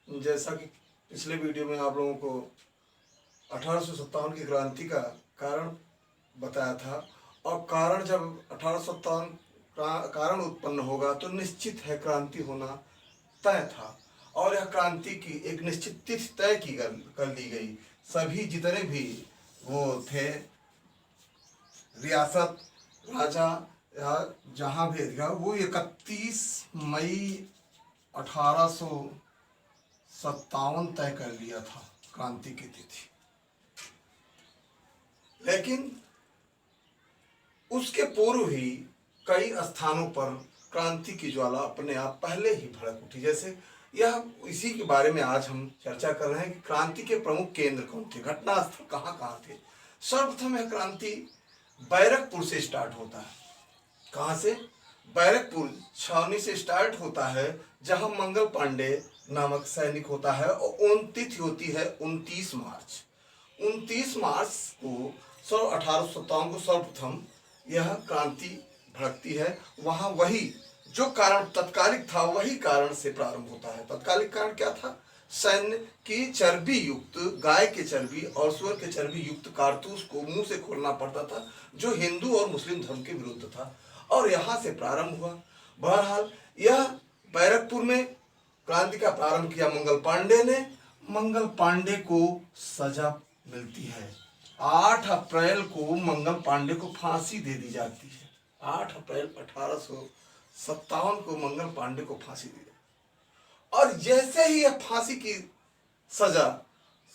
जैसा कि पिछले वीडियो में आप लोगों को 1857 की क्रांति का कारण बताया था, और कारण जब 1857 कारण उत्पन्न होगा तो निश्चित है क्रांति होना तय था। और यह क्रांति की एक निश्चित तिथि तय की कर दी गई। सभी जितने भी वो थे रियासत राजा या जहाँ भी था, वो 31 मई 1857 तय कर लिया था क्रांति की तिथि। लेकिन उसके पूर्व ही कई स्थानों पर क्रांति की ज्वाला अपने आप पहले ही भड़क उठी। जैसे यह इसी के बारे में आज हम चर्चा कर रहे हैं कि क्रांति के प्रमुख केंद्र कौन थे, घटनास्थल कहाँ कहाँ थे। सर्वप्रथम यह क्रांति बैरकपुर से स्टार्ट होता है। कहाँ से? बैरकपुर छावनी से स्टार्ट होता है, जहां मंगल पांडे नामक सैनिक होता है, और उन तिथि होती है 29 मार्च। 29 मार्च को 1857 को सर्वप्रथम यह क्रांति भड़कती है। वहां वही जो कारण तत्कालिक था वही कारण से प्रारंभ होता है। तत्कालिक कारण क्या था? सैन्य की चर्बी युक्त, गाय के चर्बी और सुअर के चर्बी युक्त कारतूस को मुंह से खोलना पड़ता था, जो हिंदू और मुस्लिम धर्म के विरुद्ध था, और यहाँ से प्रारंभ हुआ। बहरहाल यह बैरकपुर में क्रांति का प्रारंभ किया मंगल पांडे ने। मंगल पांडे को सजा मिलती है। 8 अप्रैल को मंगल पांडे को फांसी दे दी जाती है। 8 अप्रैल 1857 को मंगल पांडे को फांसी दी जाती है। और जैसे ही यह फांसी की सजा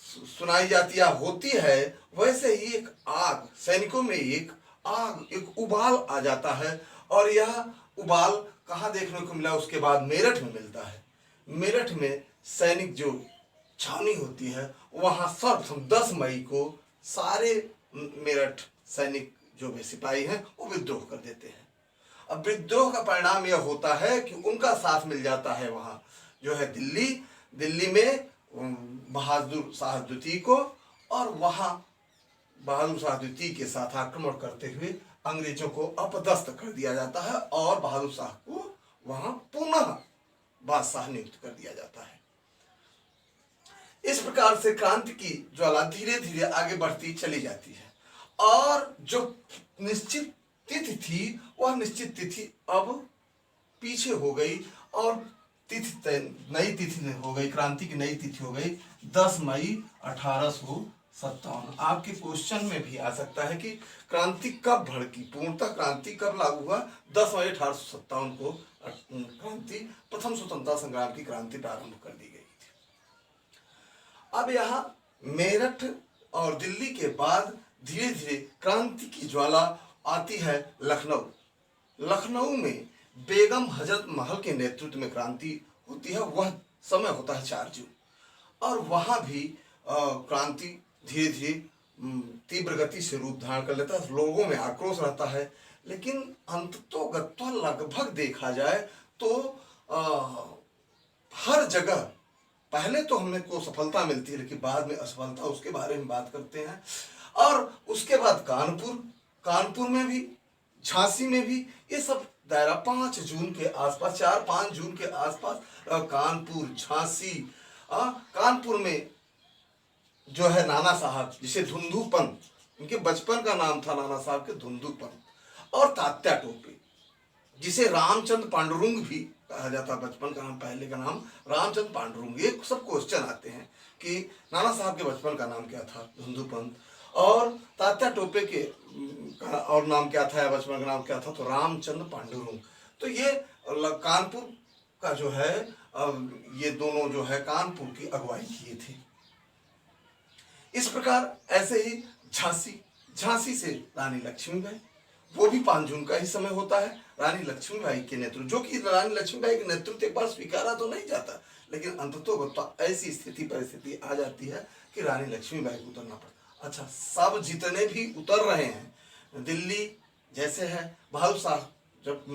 सुनाई जाती है, होती है, वैसे ही एक आग, सैनिकों में एक आग, एक उबाल आ जाता है। और यह उबाल कहाँ देखने को मिला? उसके बाद मेरठ में मिलता है। मेरठ में सैनिक जो छावनी होती है, वहाँ सर्वप्रथम 10 मई को सारे मेरठ सैनिक जो भी सिपाही हैं वो विद्रोह कर देते हैं। अब विद्रोह का परिणाम यह होता है कि उनका साथ मिल जाता है वहाँ जो है दिल्ली में बहादुर शाह द्वितीय को, और वहाँ बहादुर शाह द्वितीय के साथ आक्रमण करते हुए अंग्रेजों को अपदस्थ कर दिया जाता है, और बहादुर शाह को वहाँ पुनः बादशाह नियुक्त कर दिया जाता है। इस प्रकार से क्रांति की ज्वाला धीरे धीरे आगे बढ़ती चली जाती है, और जो निश्चित तिथि थी वह निश्चित तिथि अब पीछे हो गई, और तिथि नई तिथि हो गई, क्रांति की नई तिथि हो गई 10 मई 1857। आपके क्वेश्चन में भी आ सकता है कि क्रांति कब भड़की, पूर्णतः क्रांति कब लागू हुआ? 10 मई 1857 को क्रांति, प्रथम स्वतंत्रता संग्राम की क्रांति प्रारंभ कर दी गई थी। अब यहाँ मेरठ और दिल्ली के बाद धीरे धीरे क्रांति की ज्वाला आती है लखनऊ। लखनऊ में बेगम हजरत महल के नेतृत्व में क्रांति होती है। वह समय होता है 4 जून, और वहाँ भी क्रांति धीरे धीरे तीव्र गति से रूप धारण कर लेता है। लोगों में आक्रोश रहता है, लेकिन अंततोगत्वा लगभग देखा जाए तो हर जगह पहले तो हमें को सफलता मिलती है, लेकिन बाद में असफलता, उसके बारे में बात करते हैं। और उसके बाद कानपुर में भी, झांसी में भी, ये सब दायरा 5 जून के आसपास, 4-5 जून के आसपास कानपुर, झांसी, कानपुर में जो है नाना साहब, जिसे धुंधुपंत, उनके बचपन का नाम था नाना साहब के धुंधुपंत, और तात्या टोपे, जिसे रामचंद्र पांडुरंग भी कहा जाता, बचपन का नाम, पहले का नाम रामचंद्र पांडुरंग। ये सब क्वेश्चन आते हैं कि नाना साहब के बचपन का नाम क्या था? धुंधुपंत। और तात्या टोपे के और नाम क्या था या बचपन का नाम क्या था? तो रामचंद्र पांडुरंग। तो ये कानपुर का जो है, ये दोनों जो है कानपुर की अगुवाई किए थे। इस प्रकार ऐसे ही झांसी से रानी लक्ष्मीबाई, वो भी 5 जून का ही समय होता है। रानी लक्ष्मीबाई के नेतृत्व, जो कि रानी लक्ष्मीबाई के नेतृत्व एक बार स्वीकारा तो नहीं जाता, लेकिन अंततोगत्वा ऐसी स्थिति परिस्थिति आ जाती है कि रानी लक्ष्मीबाई को उतरना पड़ता। अच्छा, सब जितने भी उतर रहे हैं, दिल्ली जैसे है, बहादुर शाह जब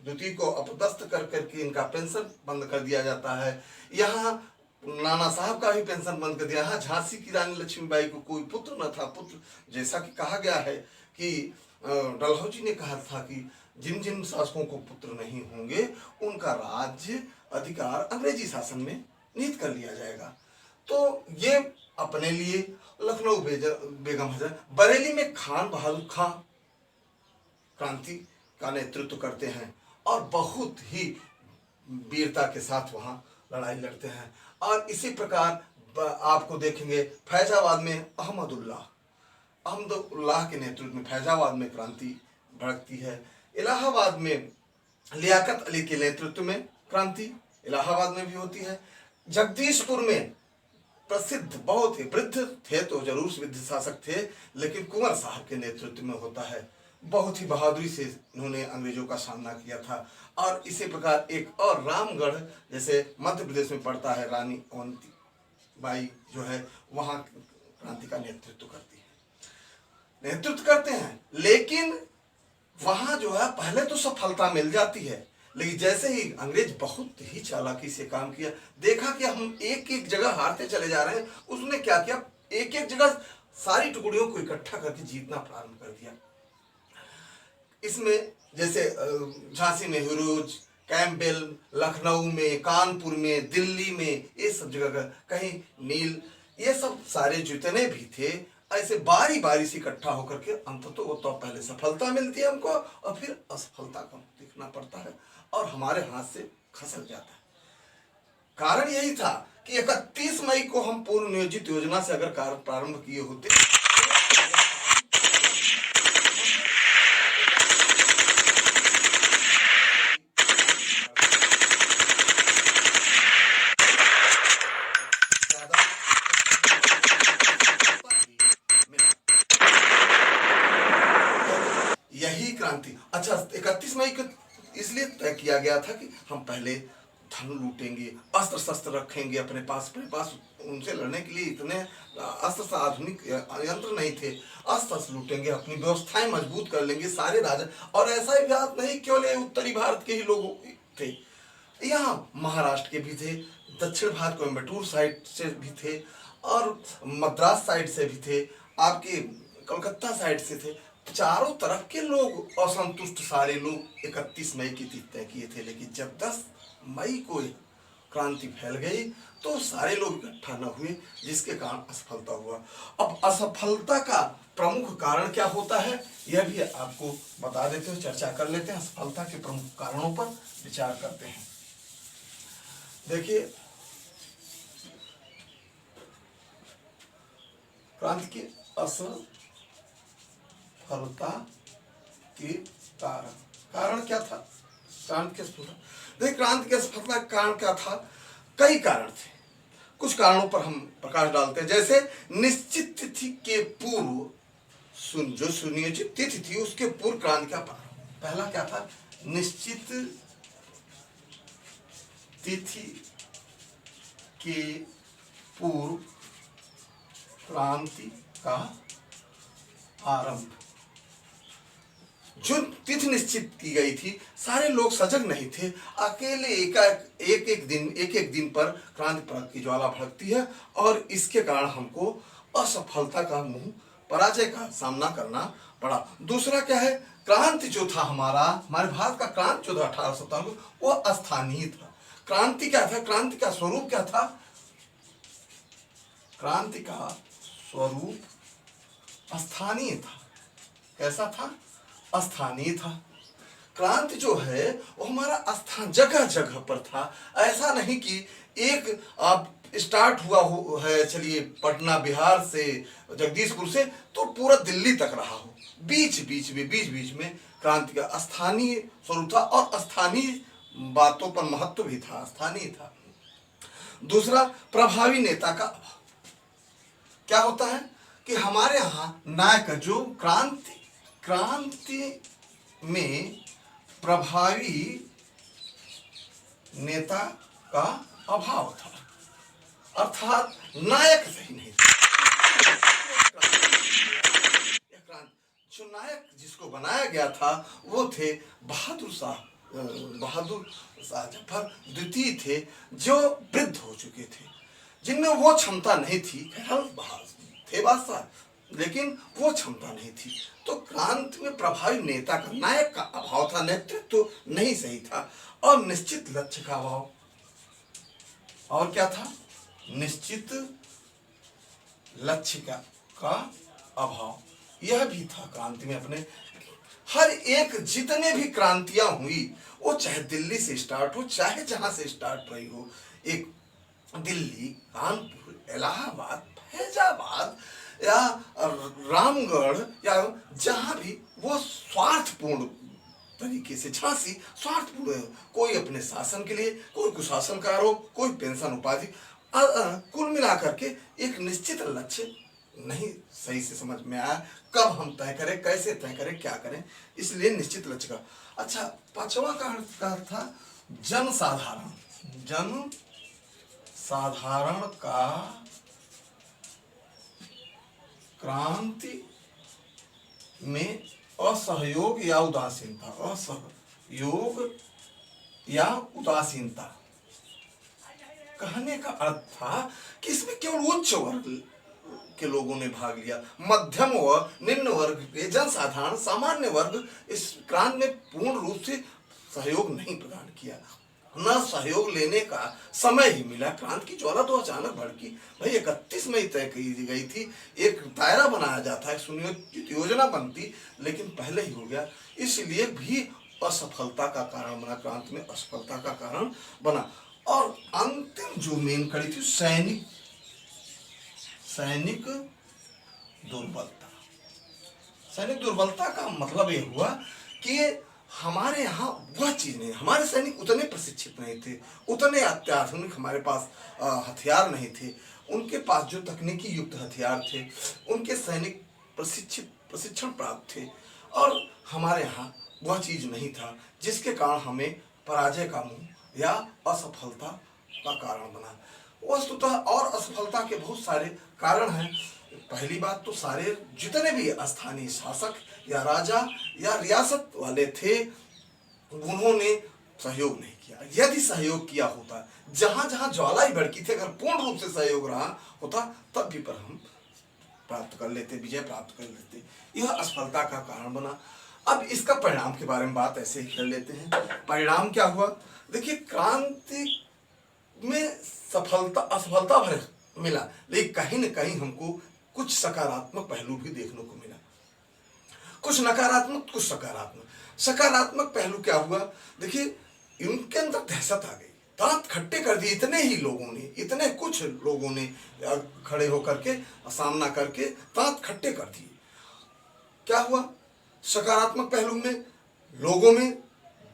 द्वितीय को अपदस्थ कर करके इनका पेंशन बंद कर दिया जाता है, यहाँ नाना साहब का भी पेंशन बंद कर दिया। हाँ, झांसी की रानी लक्ष्मीबाई को कोई पुत्र न था। पुत्र, जैसा कि कहा गया है कि डलहौजी ने कहा था कि जिन जिन शासकों को पुत्र नहीं होंगे उनका राज्य अधिकार अंग्रेजी शासन में निहित कर लिया जाएगा। तो ये अपने लिए लखनऊ बेगम हजरत, बरेली में खान बहादुर खां क्रांति का नेतृत्व करते हैं और बहुत ही वीरता के साथ वहाँ लड़ाई लड़ते हैं। और इसी प्रकार आपको देखेंगे फैजाबाद में अहमदुल्लाह के नेतृत्व में फैजाबाद में क्रांति भड़कती है। इलाहाबाद में लियाकत अली के नेतृत्व में क्रांति इलाहाबाद में भी होती है। जगदीशपुर में प्रसिद्ध, बहुत ही वृद्ध थे तो जरूर वृद्ध शासक थे, लेकिन कुंवर साहब के नेतृत्व में होता है। बहुत ही बहादुरी से उन्होंने अंग्रेजों का सामना किया था। और इसी प्रकार एक और रामगढ़, जैसे मध्य प्रदेश में पड़ता है, रानी अवंती बाई जो है वहाँ क्रांति का नेतृत्व करते हैं। लेकिन वहाँ जो है पहले तो सफलता मिल जाती है, लेकिन जैसे ही अंग्रेज बहुत ही चालाकी से काम किया, देखा कि हम एक एक जगह हारते चले जा रहे हैं, उसने क्या किया, एक एक जगह सारी टुकड़ियों को इकट्ठा करके जीतना प्रारंभ कर दिया। इसमें जैसे झांसी में हिरोज, कैंपबेल, लखनऊ में, कानपुर में, दिल्ली में, ये सब जगह कहीं नील, ये सब सारे जितने भी थे ऐसे बारी बारी से इकट्ठा होकर के अंततः वो तो पहले सफलता मिलती है हमको और फिर असफलता का देखना पड़ता है और हमारे हाथ से खसक जाता है। कारण यही था कि 31 मई को हम पूर्व नियोजित योजना से अगर कार्य प्रारंभ किए होते यही क्रांति। अच्छा, 31 मई को इसलिए तय किया गया था कि हम पहले धन लूटेंगे, अस्त्र शस्त्र रखेंगे अपने पास उनसे लड़ने के लिए इतने अस्त्र आधुनिक यंत्र नहीं थे। अस्त्र लूटेंगे, अपनी व्यवस्थाएं मजबूत कर लेंगे सारे राजा। और ऐसा ही बात नहीं केवल उत्तरी भारत के ही लोग थे, यहाँ महाराष्ट्र के भी थे, दक्षिण भारत कोयम्बटूर साइड से भी थे और मद्रास साइड से भी थे, आपके कलकत्ता साइड से थे। चारों तरफ के लोग असंतुष्ट सारे लोग 31 मई की तिथि तय किए थे। लेकिन जब 10 मई को क्रांति फैल गई तो सारे लोग इकट्ठा न हुए, जिसके कारण असफलता हुआ। अब असफलता का प्रमुख कारण क्या होता है यह भी आपको बता देते हैं, चर्चा कर लेते हैं। असफलता के प्रमुख कारणों पर विचार करते हैं। देखिए, क्रांति की असफलता के कारण क्या था? क्रांति की असफलता का कारण क्या था? कई कारण थे। कुछ कारणों पर हम प्रकाश डालते हैं। जैसे निश्चित तिथि के पूर्व जो सुनियोजित तिथि थी उसके पूर्व क्रांति का पहला क्या था? निश्चित तिथि के पूर्व क्रांति का आरंभ। जो तिथि निश्चित की गई थी, सारे लोग सजग नहीं थे। अकेले एक एक दिन पर क्रांति की ज्वाला भड़कती है और इसके कारण हमको असफलता का पराजय का सामना करना पड़ा। दूसरा क्या है? क्रांति जो था हमारे भारत का क्रांति जो था 1857 वो अस्थानीय था। क्रांति क्या था? क्रांति का स्वरूप क्या था? क्रांति का स्वरूप अस्थानीय था। कैसा था? अस्थानीय था। क्रांति जो है वो हमारा स्थान जगह जगह पर था। ऐसा नहीं कि एक अब स्टार्ट हुआ है, चलिए पटना बिहार से, जगदीशपुर से, तो पूरा दिल्ली तक रहा हो। बीच बीच में क्रांति का स्थानीय स्वरूप था और स्थानीय बातों पर महत्व भी था, स्थानीय था। दूसरा, प्रभावी नेता का अभाव। क्या होता है कि हमारे यहाँ नायक जो क्रांति में प्रभावी नेता का अभाव था, अर्थात नायक सही नहीं था। जो नायक जिसको बनाया गया था वो थे बहादुर शाह जफर द्वितीय थे, जो वृद्ध हो चुके थे, जिनमें वो क्षमता नहीं थी। थे बादशाह, लेकिन वो क्षमता नहीं थी। तो क्रांति में प्रभावी नेता का, नायक का अभाव था, नेतृत्व तो नहीं सही था। और निश्चित लक्ष्य का अभाव। और क्या था? निश्चित लक्ष्य का अभाव। यह भी था क्रांति में अपने। हर एक जितने भी क्रांतियां हुई, वो चाहे दिल्ली से स्टार्ट हो, चाहे जहां से स्टार्ट रही हो, एक दिल्ली, कानपुर, इलाहाबाद, फैजाबाद या रामगढ़ या जहां भी, वो स्वार्थपूर्ण तरीके से, झांसी स्वार्थपूर्ण है। कोई अपने शासन के लिए, कोई कुशासन का आरोप, कोई पेंशन उपाधि, कुल मिलाकर के एक निश्चित लक्ष्य नहीं सही से समझ में आया। कब हम तय करें, कैसे तय करें, क्या करें, इसलिए निश्चित लक्ष्य का। अच्छा, पांचवा का अर्थ था जन साधारण। जन साधारण का क्रांति में असहयोग या उदासीनता, असहयोग या उदासीनता। कहने का अर्थ था कि इसमें केवल उच्च वर्ग के लोगों ने भाग लिया, मध्यम व निम्न वर्ग के, जनसाधारण, सामान्य वर्ग इस क्रांति में पूर्ण रूप से सहयोग नहीं प्रदान किया। न सहयोग लेने का समय ही मिला। क्रांति की ज्वाला तो अचानक भड़की। भाई 31 मई तय की गई थी, एक दायरा बनाया जाता है, सुनियोजित योजना बनती, लेकिन पहले ही हो गया। इसलिए भी असफलता का कारण बना, क्रांति में असफलता का कारण बना। और अंतिम जो मेन कड़ी थी, सैनिक दुर्बलता। सैनिक दुर्बलता का मतलब ये हुआ कि हमारे यहाँ वह चीज नहीं, हमारे सैनिक उतने प्रशिक्षित नहीं थे, उतने अत्याधुनिक हमारे पास हथियार नहीं थे। उनके पास जो तकनीकी युक्त हथियार थे, उनके सैनिक प्रशिक्षण प्राप्त थे, और हमारे यहाँ वह चीज नहीं था, जिसके कारण हमें पराजय का मुंह या असफलता का कारण बना। वस्तुतः और असफलता के बहुत सारे कारण हैं। पहली बात तो सारे जितने भी स्थानीय शासक या राजा या रियासत वाले थे, उन्होंने सहयोग नहीं किया। यदि सहयोग किया होता, जहां जहां ज्वाला ही भड़की थी, अगर पूर्ण रूप से सहयोग रहा होता, तब भी पर हम प्राप्त कर लेते, विजय प्राप्त कर लेते। यह असफलता का कारण बना। अब इसका परिणाम के बारे में बात ऐसे ही कर लेते हैं। परिणाम क्या हुआ? देखिए, क्रांति में असफलता भरे मिला, लेकिन कहीं न कहीं हमको कुछ सकारात्मक पहलू भी देखने को मिला। कुछ नकारात्मक, कुछ सकारात्मक। सकारात्मक पहलू क्या हुआ? देखिए, इनके अंदर दहशत आ गई, दांत खट्टे कर दिए इतने ही लोगों ने, इतने कुछ लोगों ने खड़े होकर के सामना करके दांत खट्टे कर दिए। क्या हुआ? सकारात्मक पहलू में लोगों में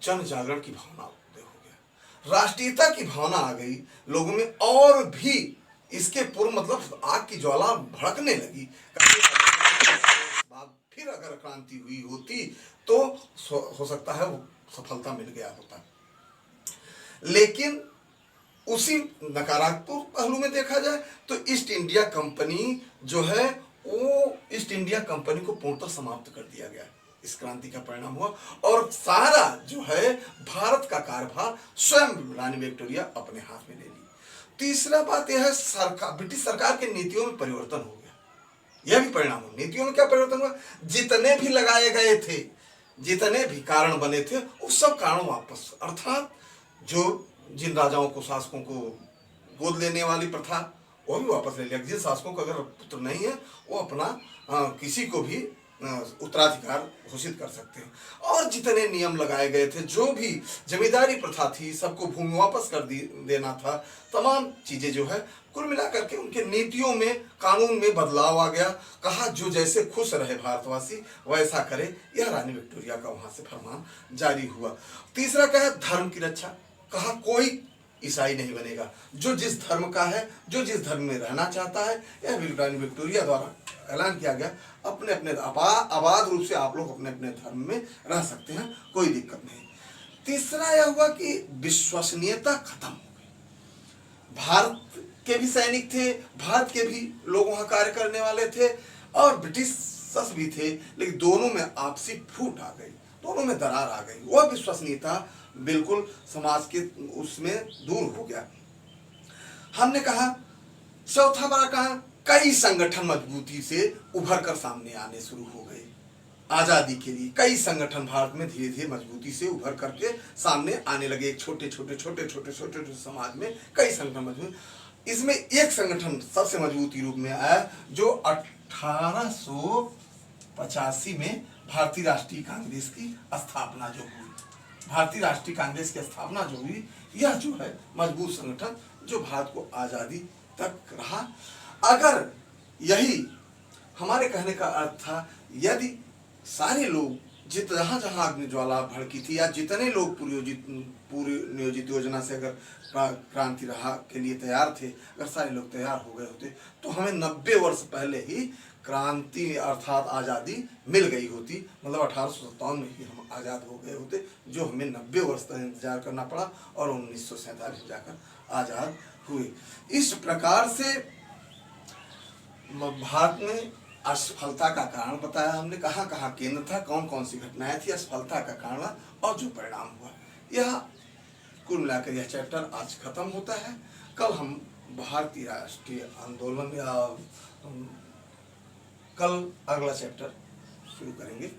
जन जागरण की भावना उदय हो गया, राष्ट्रीयता की भावना आ गई लोगों में, और भी इसके पूर्व मतलब आग की ज्वाला भड़कने लगी। फिर अगर क्रांति हुई होती तो हो सकता है वो सफलता मिल गया होता। लेकिन उसी नकारात्मक पहलू में देखा जाए तो ईस्ट इंडिया कंपनी जो है, वो ईस्ट इंडिया कंपनी को पूर्णतः समाप्त कर दिया गया। इस क्रांति का परिणाम हुआ, और सारा जो है भारत का कारभार स्वयं रानी विक्टोरिया अपने हाथ में ले ली। तीसरा बात यह है, ब्रिटिश सरकार के नीतियों में परिवर्तन हो गया। यह भी परिणाम हुआ। नीतियों में क्या परिवर्तन हुआ? जितने भी लगाए गए थे, जितने भी कारण बने थे, उस सब कारणों वापस, अर्थात जो जिन राजाओं को, शासकों को गोद लेने वाली प्रथा, वो भी वापस ले लिया। जिन शासकों का अगर पुत्र नहीं है, वो अपना किसी को भी उत्तराधिकार घोषित कर सकते हैं। और जितने नियम लगाए गए थे, जो भी जमींदारी प्रथा थी, सबको भूमि वापस कर देना था, तमाम चीजें जो है कुल मिलाकर के उनके नीतियों में, कानून में बदलाव आ गया। कहा जो जैसे खुश रहे भारतवासी वैसा करे, यह रानी विक्टोरिया का वहां से फरमान जारी हुआ। तीसरा क्या है? धर्म की रक्षा। कहा कोई ईसाई नहीं बनेगा, जो जिस धर्म का है, जो जिस धर्म में रहना चाहता है, यह रानी विक्टोरिया द्वारा ऐलान किया गया। अपने अपने आबाद रूप से आप लोग अपने अपने धर्म में रह सकते हैं, कोई दिक्कत नहीं। तीसरा यह हुआ कि विश्वसनीयता खत्म हो गई। भारत के भी सैनिक थे, भारत के भी लोग वहां कार्य करने वाले थे, और ब्रिटिश भी थे, लेकिन दोनों में आपसी फूट आ गई, दोनों में दरार आ गई। वह विश्वसनीयता बिल्कुल समाज के उसमें दूर हो गया। हमने कहा चौथा बड़ा कहा, कई संगठन मजबूती से उभर कर सामने आने शुरू हो गए। आज़ादी के लिए कई संगठन भारत में धीरे धीरे मजबूती से उभर करके सामने आने लगे। एक छोटे छोटे समाज में कई संगठन मजबूत, इसमें एक संगठन सबसे मजबूती रूप में आया जो 1885 में भारतीय राष्ट्रीय कांग्रेस की स्थापना जो हुई। भारतीय राष्ट्रीय कांग्रेस की स्थापना जो हुई, यह जो है मजबूत संगठन जो भारत को आज़ादी तक रहा। अगर यही हमारे कहने का अर्थ था, यदि सारे लोग जहाँ जहाँ अग्नि ज्वाला भड़की थी या जितने लोग पूरी नियोजित योजना से अगर क्रांति रहा के लिए तैयार थे, अगर सारे लोग तैयार हो गए होते तो हमें 90 वर्ष पहले ही क्रांति अर्थात आज़ादी मिल गई होती। मतलब 1857 में ही हम आज़ाद हो गए होते, जो हमें 90 वर्ष तक इंतजार करना पड़ा और 1947 में जाकर आज़ाद हुए। इस प्रकार से भारत में असफलता का कारण बताया हमने, कहाँ कहाँ केंद्र था, कौन कौन सी घटनाएं थी, असफलता का कारण और जो परिणाम हुआ। यह कुल मिलाकर यह चैप्टर आज खत्म होता है। कल हम भारतीय राष्ट्रीय आंदोलन या कल अगला चैप्टर शुरू करेंगे।